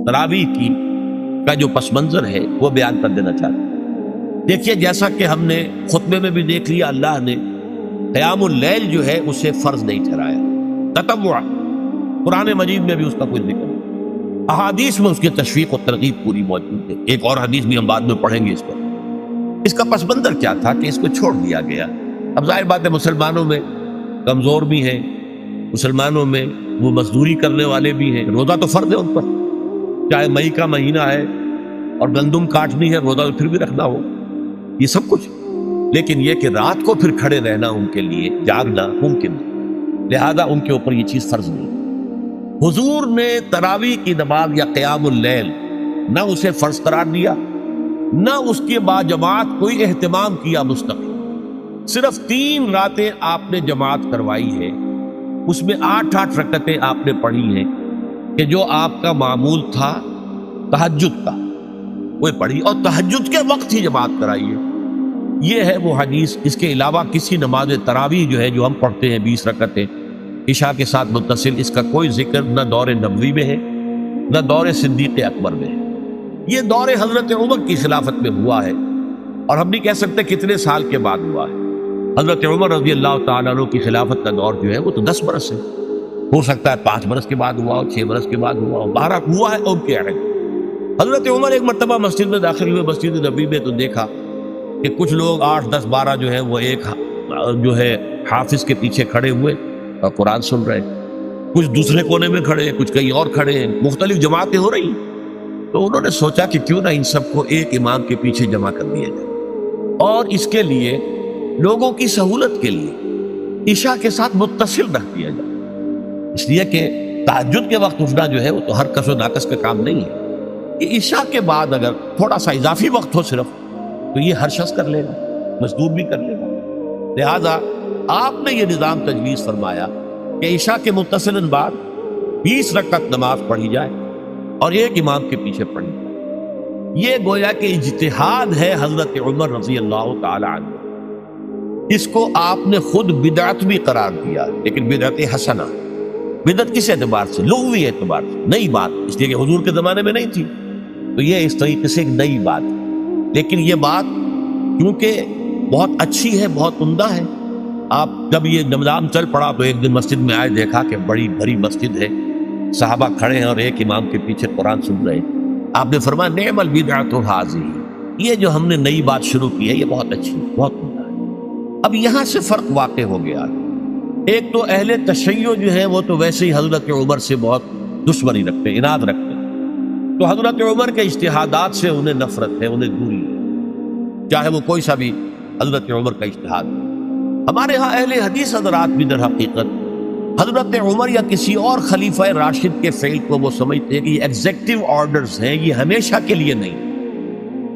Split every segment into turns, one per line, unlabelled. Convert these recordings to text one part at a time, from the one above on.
تراویح کی کا جو پس منظر ہے وہ بیان کر دینا چاہتا ہوں۔ دیکھیے، جیسا کہ ہم نے خطبے میں بھی دیکھ لیا، اللہ نے قیام اللیل جو ہے اسے فرض نہیں ٹھہرایا، تطوع۔ قرآن مجید میں بھی اس کا کوئی ذکر نہیں، احادیث میں اس کی تشویق و ترغیب پوری موجود ہے۔ ایک اور حدیث بھی ہم بعد میں پڑھیں گے اس پر۔ اس کا پس منظر کیا تھا کہ اس کو چھوڑ دیا گیا۔ اب ظاہر بات ہے مسلمانوں میں کمزور بھی ہیں، مسلمانوں میں وہ مزدوری کرنے والے بھی ہیں، روزہ تو فرض ہے ان پر، چاہے مئی کا مہینہ ہے اور گندم کاٹنی ہے، روزہ تو پھر بھی رکھنا ہو، یہ سب کچھ، لیکن یہ کہ رات کو پھر کھڑے رہنا ان کے لیے، جاگنا ممکن نہیں، لہذا ان کے اوپر یہ چیز فرض نہیں۔ حضور نے تراویح کی نماز یا قیام اللیل نہ اسے فرض قرار دیا، نہ اس کے بعد جماعت کوئی اہتمام کیا مستقل، صرف 3 راتیں آپ نے جماعت کروائی ہے، اس میں 8 رکعتیں آپ نے پڑھی ہیں کہ جو آپ کا معمول تھا تہجد کا وہ پڑھی، اور تہجد کے وقت ہی جماعت کرائی ہے۔ یہ ہے وہ حدیث۔ اس کے علاوہ کسی نماز تراویح جو ہے جو ہم پڑھتے ہیں 20 رکعتیں عشاء کے ساتھ متصل، اس کا کوئی ذکر نہ دور نبوی میں ہے نہ دور صدیق اکبر میں ہے۔ یہ دور حضرت عمر کی خلافت میں ہوا ہے، اور ہم نہیں کہہ سکتے کتنے سال کے بعد ہوا ہے۔ حضرت عمر رضی اللہ تعالیٰ عنہ کی خلافت کا دور جو ہے وہ تو 10 برس ہے، ہو سکتا ہے 5 برس کے بعد ہوا ہو، 6 برس کے بعد ہوا ہو، 12 ہوا ہے ان کے عہد۔ حضرت عمر ایک مرتبہ مسجد میں داخل ہوئے، مسجد نبوی میں، تو دیکھا کہ کچھ لوگ 8 10 12 جو ہے وہ ایک جو ہے حافظ کے پیچھے کھڑے ہوئے اور قرآن سن رہے، کچھ دوسرے کونے میں کھڑے ہیں، کچھ کہیں اور کھڑے ہیں، مختلف جماعتیں ہو رہی۔ تو انہوں نے سوچا کہ کیوں نہ ان سب کو ایک امام کے پیچھے جمع کر دیا جائے، اور اس کے لیے لوگوں کی سہولت کے لیے عشاء کے ساتھ متصل رکھ دیا جائے، اس لیے کہ تہجد کے وقت اٹھنا جو ہے وہ تو ہر کس و ناقص کا کام نہیں ہے، کہ عشاء کے بعد اگر تھوڑا سا اضافی وقت ہو صرف، تو یہ ہر شخص کر لے گا، مزدور بھی کر لے گا۔ لہذا آپ نے یہ نظام تجویز فرمایا کہ عشاء کے متصل بعد 20 رکعت نماز پڑھی جائے اور ایک امام کے پیچھے پڑھی جائے۔ یہ گویا کہ اجتہاد ہے حضرت عمر رضی اللہ تعالی عنہ، اس کو آپ نے خود بدعت بھی قرار دیا، لیکن بدعت حسنہ۔ بدعت کس اعتبار سے؟ لغوی اعتبار سے، نئی بات، اس لیے کہ حضور کے زمانے میں نہیں تھی، تو یہ اس طریقے سے ایک نئی بات ہے۔ لیکن یہ بات کیونکہ بہت اچھی ہے، بہت عمدہ ہے، آپ جب یہ نظام چل پڑا تو ایک دن مسجد میں آئے، دیکھا کہ بڑی بھری مسجد ہے، صحابہ کھڑے ہیں اور ایک امام کے پیچھے قرآن سن رہے ہیں۔ آپ نے فرمایا نعم البدعۃ ھذہ، یہ جو ہم نے نئی بات شروع کی ہے یہ بہت اچھی ہے، بہت عمدہ ہے۔ اب یہاں سے فرق واقع ہو گیا، ایک تو اہل تشیع جو ہے وہ تو ویسے ہی حضرت عمر سے بہت دشمنی رکھتے ہیں، عناد رکھتے ہیں، تو حضرت عمر کے اجتہادات سے انہیں نفرت ہے، انہیں دوری ہے، چاہے وہ کوئی سا بھی حضرت عمر کا اجتہاد ہے۔ ہمارے ہاں اہل حدیث حضرات بھی در حقیقت حضرت عمر یا کسی اور خلیفہ راشد کے فعل کو وہ سمجھتے ہیں کہ یہ ایگزیکٹو آرڈرز ہیں، یہ ہمیشہ کے لیے نہیں۔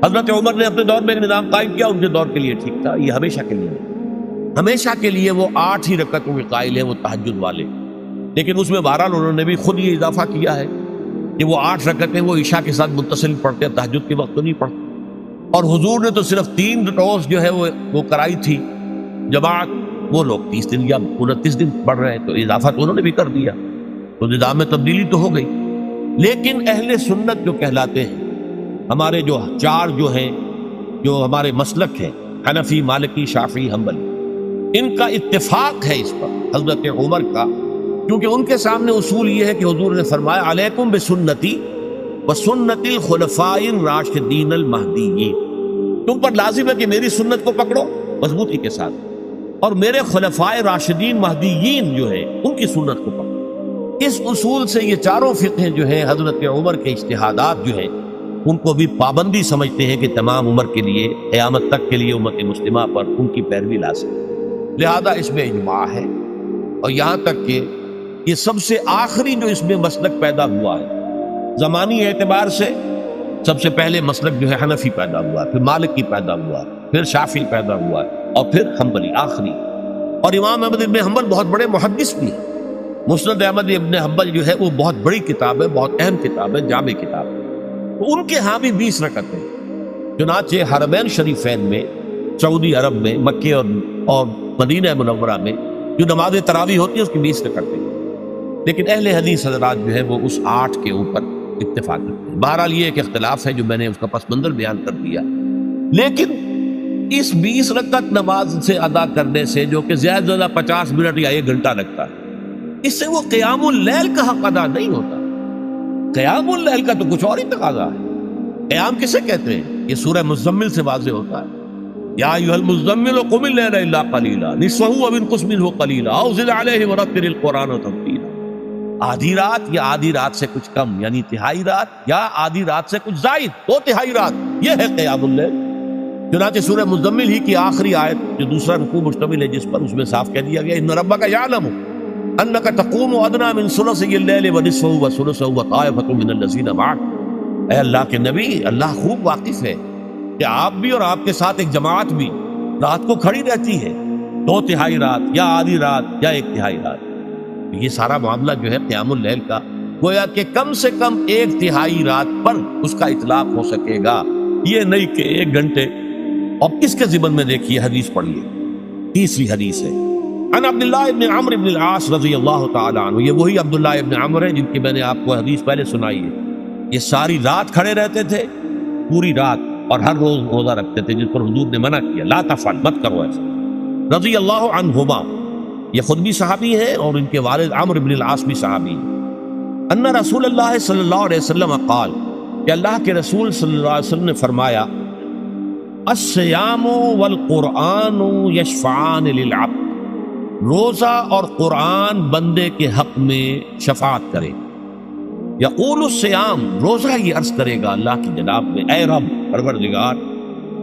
حضرت عمر نے اپنے دور میں ایک نظام قائم کیا، ان کے دور کے لیے ٹھیک تھا، یہ ہمیشہ کے لیے نہیں۔ ہمیشہ کے لیے وہ 8 ہی رکعتوں کے قائل ہیں، وہ تہجد والے، لیکن اس میں بہرحال انہوں نے بھی خود یہ اضافہ کیا ہے کہ وہ 8 رکعتیں وہ عشاء کے ساتھ متصل پڑھتے ہیں، تہجد کے وقت تو نہیں پڑھتے۔ اور حضور نے تو صرف 3 روز جو ہے وہ کرائی تھی جماعت، وہ لوگ 30 دن یا 29 دن پڑھ رہے ہیں، تو اضافہ تو انہوں نے بھی کر دیا، تو نظام میں تبدیلی تو ہو گئی۔ لیکن اہل سنت جو کہلاتے ہیں، ہمارے جو 4 جو ہیں، جو ہمارے مسلک ہیں، حنفی، مالکی، شافعی، حنبلی، ان کا اتفاق ہے اس پر حضرت عمر کا، کیونکہ ان کے سامنے اصول یہ ہے کہ حضور نے فرمایا علیکم بسنتی وسنت الخلفاء الراشدین المہدیین، تم پر لازم ہے کہ میری سنت کو پکڑو مضبوطی کے ساتھ، اور میرے خلفاء راشدین مہدیین جو ہیں ان کی سنت کو پکڑو۔ اس اصول سے یہ چاروں فقہ جو ہیں حضرت عمر کے اجتہادات جو ہیں ان کو بھی پابندی سمجھتے ہیں کہ تمام عمر کے لیے، قیامت تک کے لیے امت مسلمہ پر ان کی پیروی لازم ہے، لہذا اس میں اجماع ہے۔ اور یہاں تک کہ یہ سب سے آخری جو اس میں مسلک پیدا ہوا ہے زمانی اعتبار سے، سب سے پہلے مسلک جو ہے حنفی پیدا ہوا، پھر مالکی پیدا ہوا، پھر شافعی پیدا ہوا، اور پھر حنبلی آخری۔ اور امام احمد ابن حنبل بہت بڑے محدث بھی ہیں، مسند احمد ابن حنبل جو ہے وہ بہت بڑی کتاب ہے، بہت اہم کتاب ہے، جامع کتاب ہے، تو ان کے ہاں بھی 20 رکعتیں، چنانچہ حرمین شریفین میں، سعودی عرب میں، مکے اور مدینہ منورہ میں جو نماز تراویح ہوتی ہے اس کی 20 رکعتیں، لیکن اہل حدیث حضرات جو ہے وہ اس 8 کے اوپر اتفاق رکھتے ہیں۔ بہرحال یہ ایک اختلاف ہے جو میں نے اس کا پس منظر بیان کر دیا، لیکن اس 20 رکعت نماز سے ادا کرنے سے جو کہ زیادہ سے زیادہ 50 منٹ یا 1 گھنٹہ لگتا ہے، اس سے وہ قیام اللیل کا حق ادا نہیں ہوتا۔ قیام اللیل کا تو کچھ اور ہی تقاضا ہے۔ قیام کسے کہتے ہیں؟ یہ سورہ مزمل سے واضح ہوتا ہے، یا ایھا المزمل قم اللیل الا قلیلا نصفہ او انقص منہ قلیلا او زد علیہ ورتل القرآن ترتیلا۔ آدھی رات یا آدھی رات سے کچھ کم، یعنی تہائی رات یا آدھی رات سے کچھ زائد، 2/3 رات، یہ ہے قیام اللیل۔ چنانچہ سورہ مزمل ہی کی آخری آیت جو دوسرا رکوع مشتمل ہے جس پر، اس میں صاف کہہ دیا گیا ان ربک یعلم انک تقوم ادنی من ثلثی اللیل ونصفہ وثلثہ وطائفۃ من الذین معک۔ اے اللہ کے نبی، اللہ خوب واقف ہے کہ آپ بھی اور آپ کے ساتھ ایک جماعت بھی رات کو کھڑی رہتی ہے، 2/3 رات یا آدھی رات یا 1/3 رات۔ یہ سارا معاملہ جو ہے قیام اللیل کا، گویا کہ کم سے کم 1/3 رات پر اس کا اطلاق ہو سکے گا، یہ نہیں کہ 1 گھنٹے۔ اور کس کے ذمن میں دیکھیے حدیث پڑھیے، تیسری حدیث ہے عن عبداللہ ابن عمرو بن العاص رضی اللہ تعالی عنہ۔ یہ وہی عبداللہ ابن عمرو ہیں جن کی میں نے آپ کو حدیث پہلے سنائی ہے۔ یہ ساری رات کھڑے رہتے تھے، پوری رات، اور ہر روز روزہ رکھتے تھے، جس پر حضور نے منع کیا، لا تفعل، مت کرو ایسا، رضی اللہ عنہما۔ یہ خود بھی صحابی ہیں اور ان کے والد عمرو بن العاص بھی صحابی ہیں۔ ان رسول اللہ صلی اللہ علیہ وسلم قال، کہ اللہ کے رسول صلی اللہ علیہ وسلم نے فرمایا، الصیام والقرآن یشفعان للعبد، روزہ اور قرآن بندے کے حق میں شفاعت کرے۔ یقول الصیام، روزہ یہ عرض کرے گا اللہ کی جناب میں، اے رب پروردگار،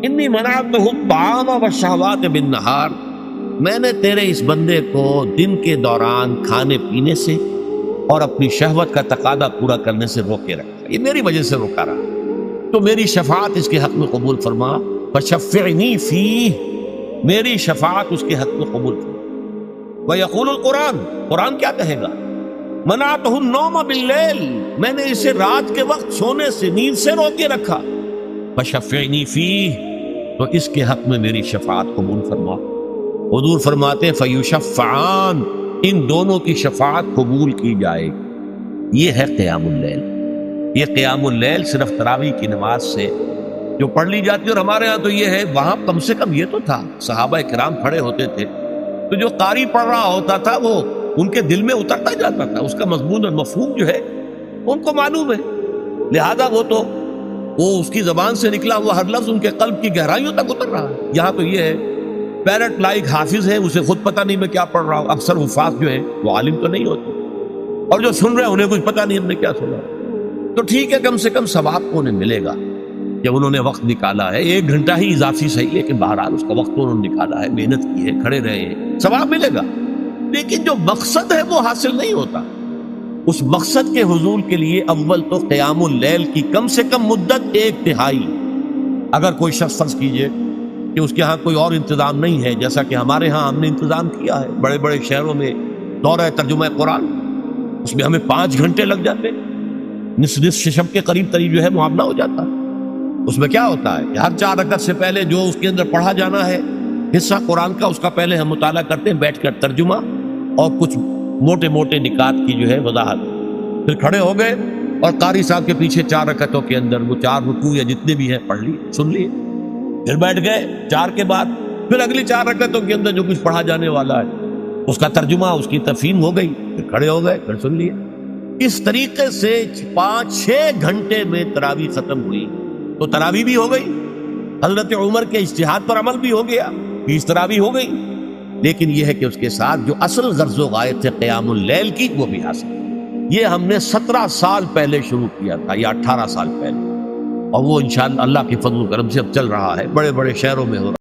انی منعتہ الطعام والشہوات بالنہار، میں نے تیرے اس بندے کو دن کے دوران کھانے پینے سے اور اپنی شہوت کا تقاضا پورا کرنے سے روکے رکھا، یہ میری وجہ سے روکا رہا، تو میری شفاعت اس کے حق میں قبول فرما، فشفعنی فیہ، میری شفاعت اس کے حق میں قبول فرما۔ ویقول القرآن، قرآن کیا کہے گا، منعتہ النوم باللیل، میں نے اسے رات کے وقت سونے سے، نیند سے روکے رکھا، فشفعنی فیہ، تو اس کے حق میں میری شفاعت قبول فرما۔ حضور فرماتے ہیں فیشفعان، ان دونوں کی شفاعت قبول کی جائے گی۔ یہ ہے قیام اللیل۔ یہ قیام اللیل صرف تراویح کی نماز سے جو پڑھ لی جاتی ہے، اور ہمارے ہاں تو یہ ہے، وہاں کم سے کم یہ تو تھا، صحابہ کرام کھڑے ہوتے تھے تو جو قاری پڑھ رہا ہوتا تھا وہ ان کے دل میں اترتا جاتا تھا، اس کا مضمون اور مفہوم جو ہے ان کو معلوم ہے، لہذا وہ اس کی زبان سے نکلا ہوا ہر لفظ ان کے قلب کی گہرائیوں تک اتر رہا ہے۔ یہاں تو یہ ہے پیرٹ لائک حافظ ہے، اسے خود پتہ نہیں میں کیا پڑھ رہا ہوں، اکثر حفاظ جو ہیں وہ عالم تو نہیں ہوتے، اور جو سن رہے ہیں انہیں کچھ پتہ نہیں ہم نے کیا سنا، تو ٹھیک ہے، کم سے کم ثواب کو انہیں ملے گا جب انہوں نے وقت نکالا ہے، 1 گھنٹہ ہی اضافی صحیح، لیکن بہرحال اس کا وقت انہوں نے نکالا ہے، محنت کی ہے، کھڑے رہے ہیں، ثواب ملے گا۔ لیکن جو مقصد ہے وہ حاصل نہیں ہوتا۔ اس مقصد کے حصول کے لیے اول تو قیام اللیل کی کم سے کم مدت 1/3، اگر کوئی شخص فرض کیجئے کہ اس کے ہاں کوئی اور انتظام نہیں ہے، جیسا کہ ہمارے ہاں ہم نے انتظام کیا ہے، بڑے بڑے شہروں میں دورہ ترجمہ قرآن، اس میں ہمیں 5 گھنٹے لگ جاتے، نصف شب کے قریب جو ہے معاملہ ہو جاتا ہے۔ اس میں کیا ہوتا ہے کہ ہر 4 رکعت سے پہلے جو اس کے اندر پڑھا جانا ہے حصہ قرآن کا، اس کا پہلے ہم مطالعہ کرتے ہیں بیٹھ کر، ترجمہ اور کچھ موٹے موٹے نکات کی جو ہے وضاحت، پھر کھڑے ہو گئے اور قاری صاحب کے پیچھے 4 رکعتوں کے اندر وہ 4 رکوع یا جتنے بھی ہیں پڑھ لی، سن لیے، پھر بیٹھ گئے 4 کے بعد، پھر اگلی 4 رکعتوں کے اندر جو کچھ پڑھا جانے والا ہے اس کا ترجمہ، اس کی تفہیم ہو گئی، پھر کھڑے ہو گئے، پھر سن لیے۔ اس طریقے سے 5-6 گھنٹے میں تراویح ختم ہوئی، تو تراویح بھی ہو گئی، حضرت عمر کے اجتہاد پر عمل بھی ہو گیا، 20 تراویح ہو گئی، لیکن یہ ہے کہ اس کے ساتھ جو اصل غرض و غایت ہے قیام اللیل کی، وہ بھی حاصل۔ یہ ہم نے 17 سال پہلے شروع کیا تھا یا 18 سال پہلے، اور وہ انشاءاللہ اللہ کے فضل و کرم سے اب چل رہا ہے، بڑے بڑے شہروں میں ہو رہا ہے۔